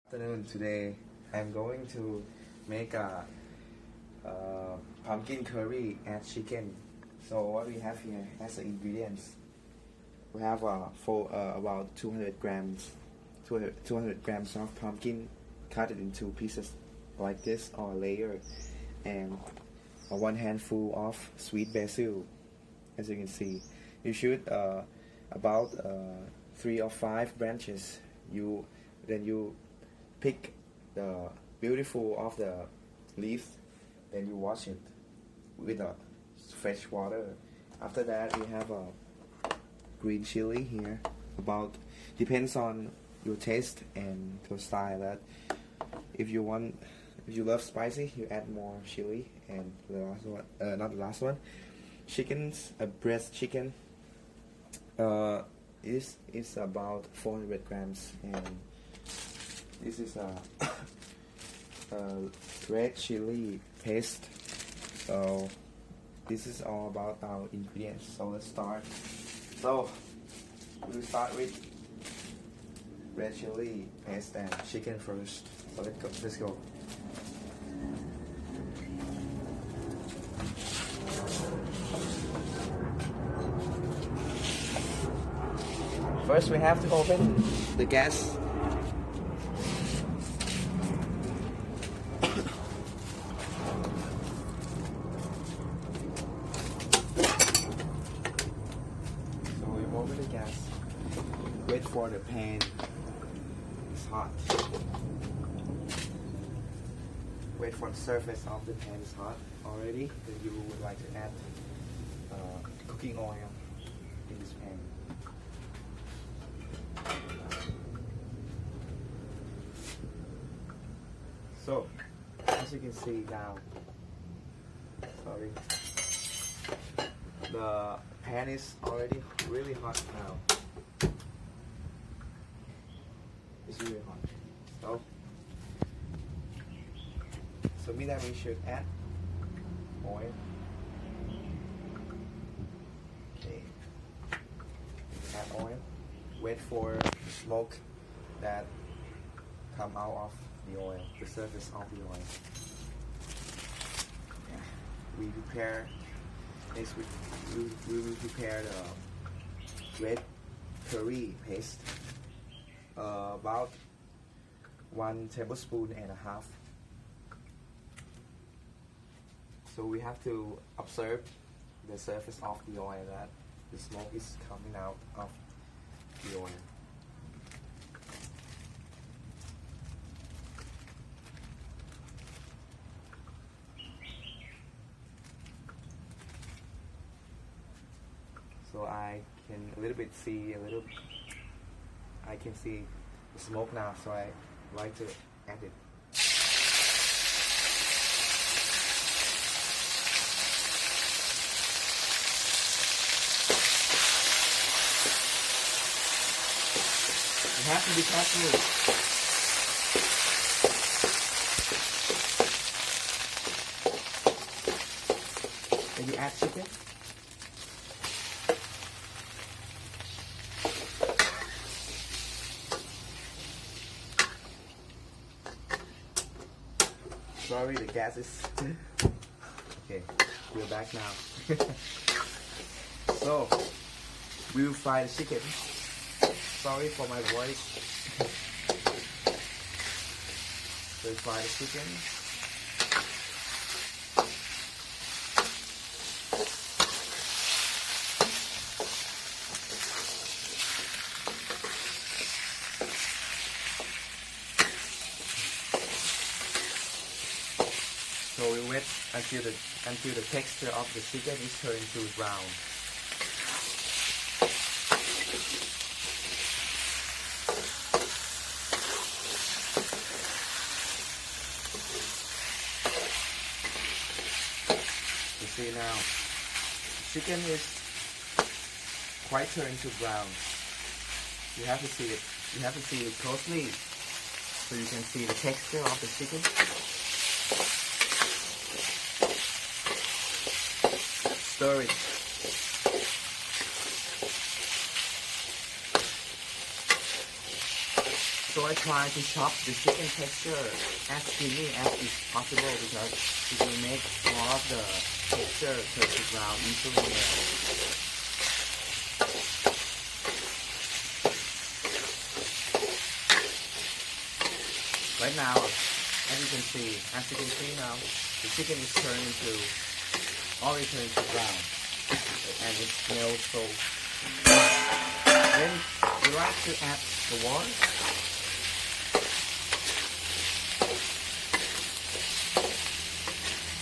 Afternoon. Today I'm going to make a pumpkin curry and chicken. So what we have here as the ingredients, we have about 200 grams of pumpkin cut it into pieces like this or layer, and one handful of sweet basil. As you can see, you should about 3 or 5 branches. You pick the beautiful of the leaves, then you wash it with fresh water. After that, we have a green chili here. About depends on your taste and your style. That if you love spicy, you add more chili. And the last one, not the last one, breast chicken. Is about 400 grams, and this is a red chili paste. So this is all about our ingredients. So let's start. So we'll start with red chili paste and chicken first. So let's go. First, we have to open the gas. So we open the gas. Wait for the pan. It's hot. Wait for the surface of the pan is hot already. Then you would like to add cooking oil in this pan. So, as you can see now, the pan is already really hot now. It's really hot. So mean that we should add oil. Okay. Add oil. Wait for smoke that come out of the oil, the surface of the oil. Yeah. We prepare this. We will prepare the red curry paste. About 1 tablespoon and a half. So we have to observe the surface of the oil, that the smoke is coming out of the oil. So I can I can see the smoke now, so I like to add it. You have to be careful. Then you add chicken. Sorry, the gas is okay. We're back now. So we will fry the chicken. Sorry for my voice. So we fry the chicken. So we wait until the texture of the chicken is turned to brown. You see now, chicken is quite turned to brown. You have to see it. You have to see it closely so you can see the texture of the chicken. Stir it. So to try to chop the chicken texture as skinny as is possible because it will make more of the texture to ground easily. Right now, as you can see now, the chicken is already turned into brown, and it smells so. Then we like to add the water.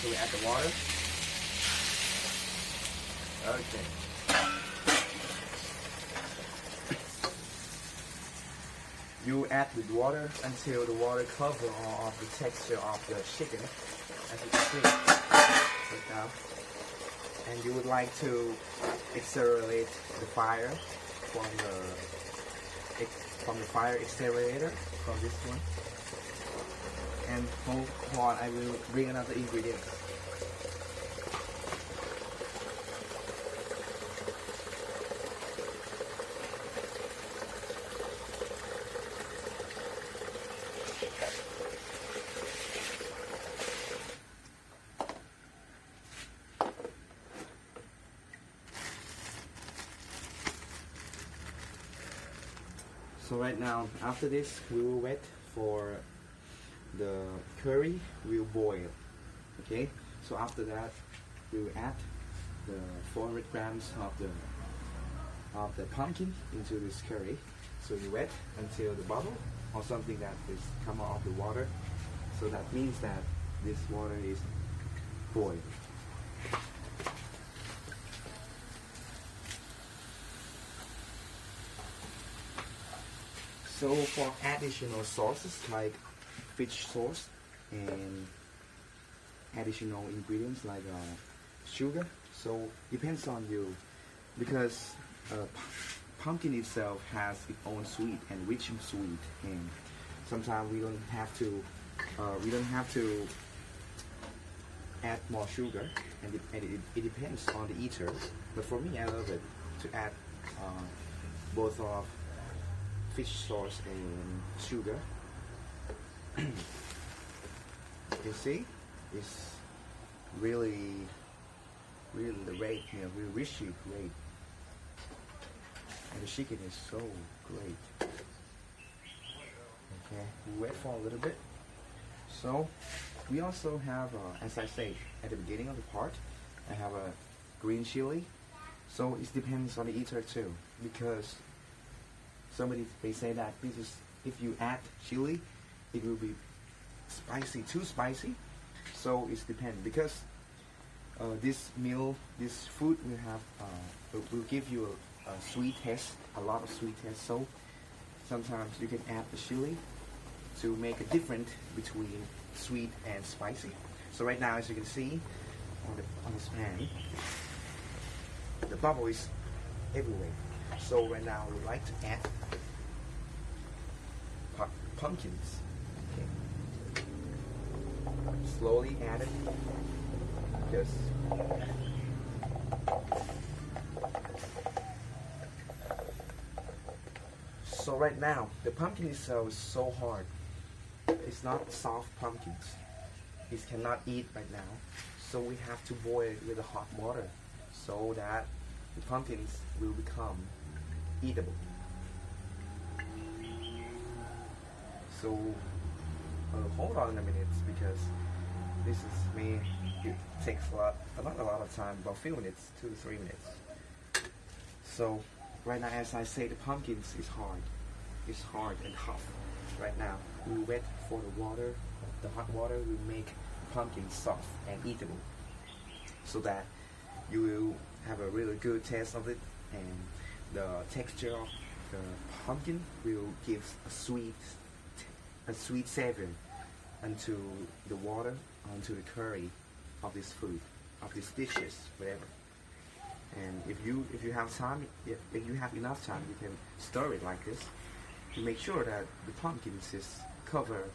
So we add the water. Okay. You add the water until the water covers all of the texture of the chicken, as you can see right now. And you would like to accelerate the fire from the fire accelerator from this one. And hold on, I will bring another ingredient. So right now, after this, we will wait for the curry will boil. Okay. So after that, we will add the 400 grams of the pumpkin into this curry. So you wait until the bubble or something that is come out of the water. So that means that this water is boiled. So for additional sauces like fish sauce and additional ingredients like sugar, so depends on you, because pumpkin itself has its own sweet and rich sweet, and sometimes we don't have to add more sugar, and it depends on the eater. But for me, I love it to add both of fish sauce and sugar. You see, it's really great, really richly great, and the chicken is so great. Okay, we wait for a little bit. So we also have, as I said at the beginning of the part, I have a green chili. So it depends on the eater too, because somebody may say that if you add chili, it will be spicy, too spicy. So it depends, because this food will have will give you a sweet taste, a lot of sweet taste. So sometimes you can add the chili to make a difference between sweet and spicy. So right now, as you can see on this pan, the bubble is everywhere. So right now we would like to add pumpkins. Okay. Slowly add it. Just so right now the pumpkin itself is so hard. It's not soft pumpkins. It cannot eat right now. So we have to boil it with the hot water so that the pumpkins will become eatable. So hold on a minute, because it takes not a lot of time, about a few minutes, 2 to 3 minutes. So right now, as I say, the pumpkins is hard. It's hard and tough. Right now, we wait for the water. The hot water will make the pumpkin soft and eatable, so that you will have a really good taste of it, and the texture of the pumpkin will give a sweet savor into the water, onto the curry of this food, of these dishes, whatever. And if you have time, if you have enough time, you can stir it like this to make sure that the pumpkins is covered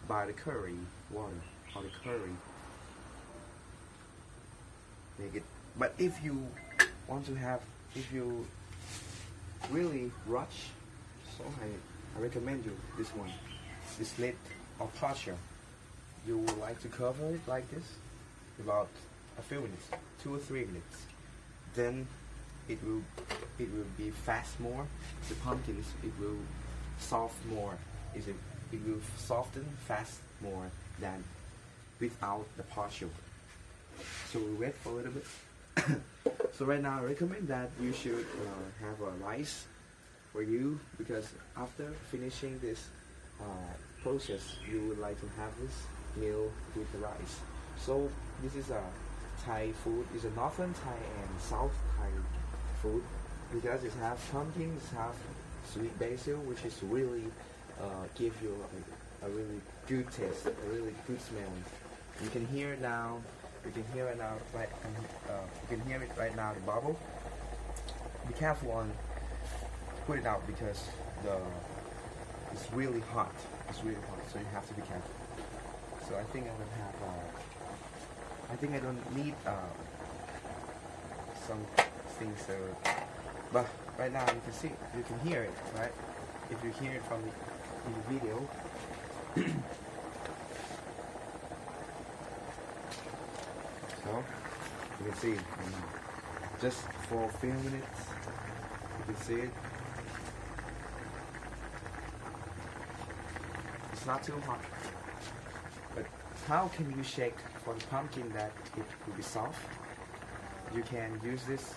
by the curry water or the curry. Make it. But if you want to have, if you really rush, so I recommend you this one, this lid or posture. You would like to cover it like this, about a few minutes, 2 or 3 minutes. Then it will be fast more. The pumpkins, it will soft more. It will soften fast more than without the posture. So we wait for a little bit. So right now I recommend that you should have a rice for you, because after finishing this process you would like to have this meal with the rice. So this is a Thai food. It's a northern Thai and south Thai food, because it has pumpkins, it has sweet basil, which is really give you a really good taste, a really good smell. You can hear it now. You can hear it now, right? You can hear it right now. The bubble. Be careful on put it out, because it's really hot. It's really hot, so you have to be careful. So I think I will have. I think I don't need some things. But right now you can see, you can hear it, right? If you hear it from in the video. So you can see just for a few minutes you can see it. It's not too hot, but how can you shake for the pumpkin that it will be soft? You can use this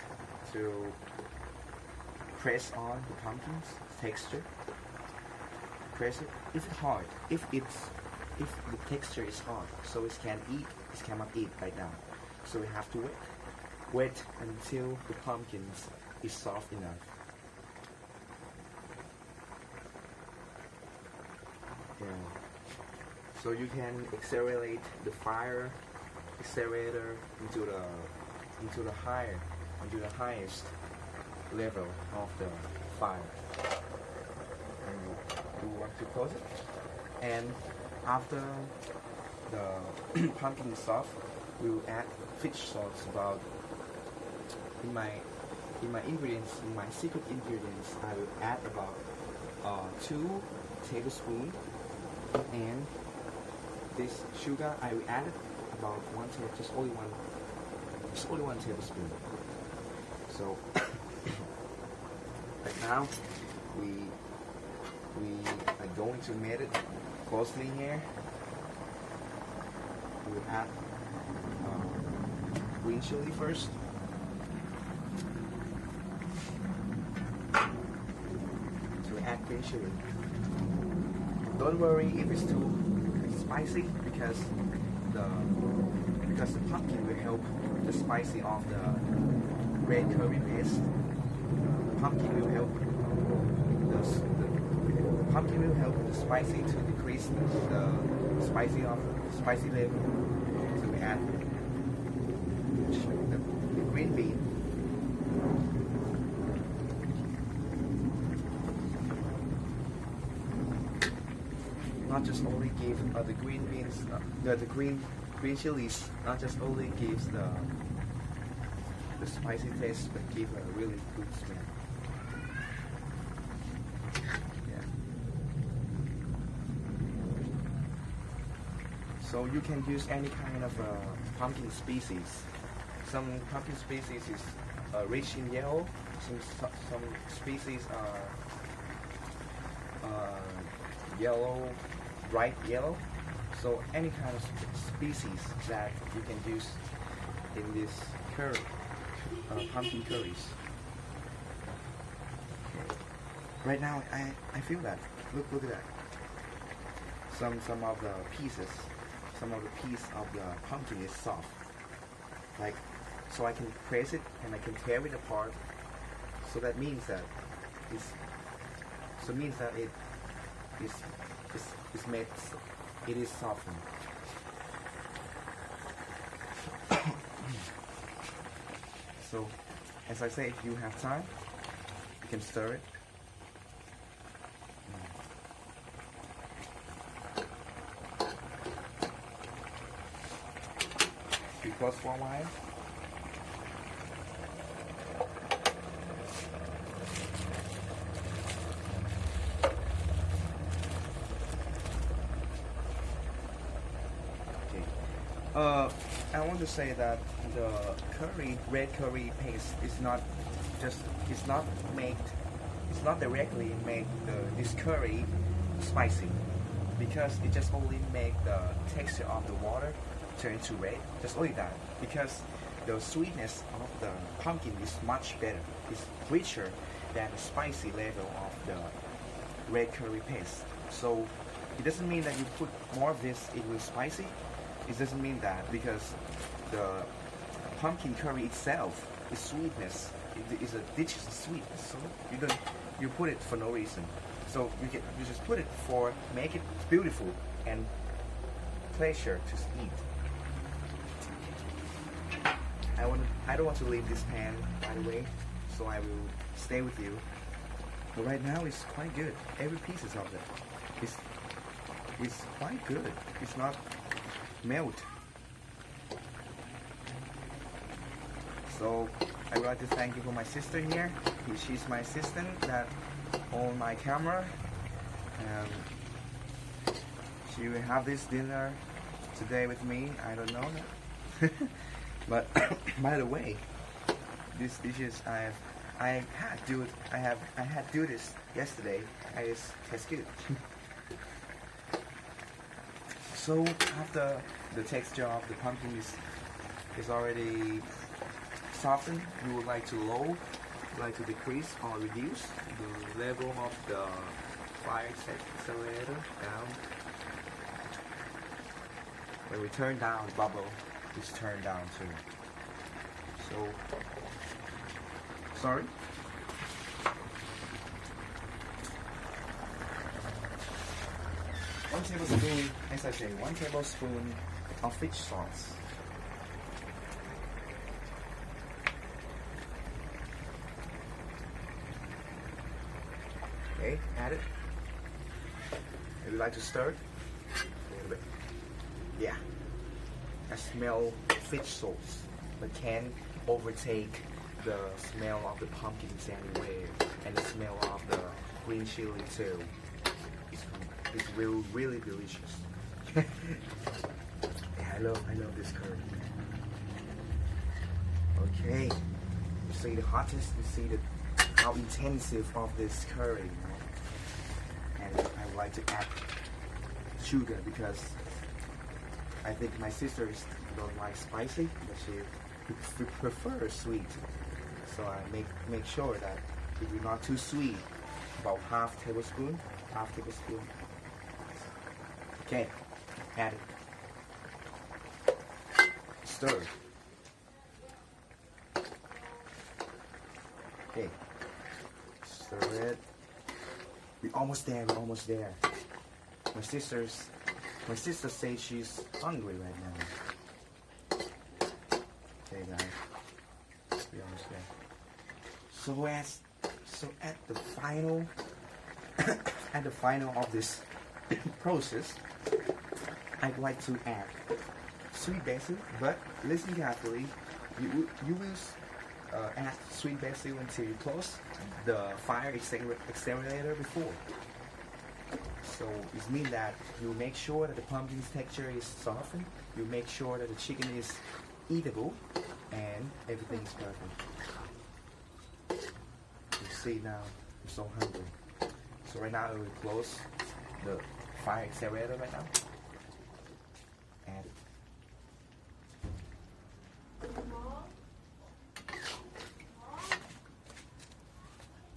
to press on the pumpkin's texture. Press it. If it's hard, if the texture is hard, so it cannot eat right now. So we have to wait until the pumpkins is soft enough. Yeah. So you can accelerate the fire accelerator into the highest level of the fire. And you want to close it. And after the pumpkin is soft, we will add fish sauce. About in my ingredients, in my secret ingredients, I will add about 2 tablespoons, and this sugar I will add it about 1 tablespoon, just only one tablespoon. So right now we are going to mix it closely here. We will add green chili first. So we add green chili. Don't worry if it's too spicy, because the pumpkin will help the spicy of the red curry paste. The pumpkin will help the spicy to decrease the spicy level. So we add the green bean. Not just only give the green beans, the green chilies, not just only gives the spicy taste, but give a really good smell. Yeah. So you can use any kind of pumpkin species. Some pumpkin species is rich in yellow. Some species are yellow, bright yellow. So any kind of species that you can use in this curry, pumpkin curries. Right now, I feel that. Look at that. Some of the piece of the pumpkin is soft. Like, so I can press it and I can tear it apart. So that means that it is softened. So, as I say, if you have time, you can stir it. Be close for a while. I want to say that the red curry paste is not just, it's not made, it's not directly make this curry spicy, because it just only make the texture of the water turn to red, just only that, because the sweetness of the pumpkin is much better, it's richer than the spicy level of the red curry paste. So it doesn't mean that you put more of this, it will spicy. It doesn't mean that, because the pumpkin curry itself is sweetness. It is a dish of sweetness. So you put it for no reason. So you just put it for make it beautiful and pleasure to eat. I don't want to leave this pan, by the way, so I will stay with you. But right now it's quite good. Every piece of it is quite good. It's not melt. So I would like to thank you for my sister here. She's my assistant that on my camera, and she will have this dinner today with me. I don't know that. But by the way, these dishes I had do this yesterday. It's good. So after the texture of the pumpkin is already softened, you would like to decrease or reduce the level of the fire accelerator down. When we turn down, bubble is turned down too. So, sorry. One tablespoon, as I say, 1 tablespoon of fish sauce. Okay, add it. Would you like to stir it? A little bit. Yeah. I smell fish sauce, but can't overtake the smell of the pumpkins anywhere, and the smell of the green chili too. It's really delicious. Yeah, I love this curry. Okay, you see the hottest, you see how intensive of this curry, you know? And I would like to add sugar because I think my sisters don't like spicy, but she prefers sweet. So I make sure that it is not too sweet. About half tablespoon. Okay, add it. Stir. Okay, stir it. We're almost there. My sister says she's hungry right now. Okay, guys, we're almost there. So at the final, of this process, I'd like to add sweet basil, but listen carefully. You will add sweet basil until you close the fire accelerator before. So it means that you make sure that the pumpkin's texture is softened, you make sure that the chicken is eatable, and everything is perfect. You see now, I'm so hungry. So right now I will close the fire accelerator right now.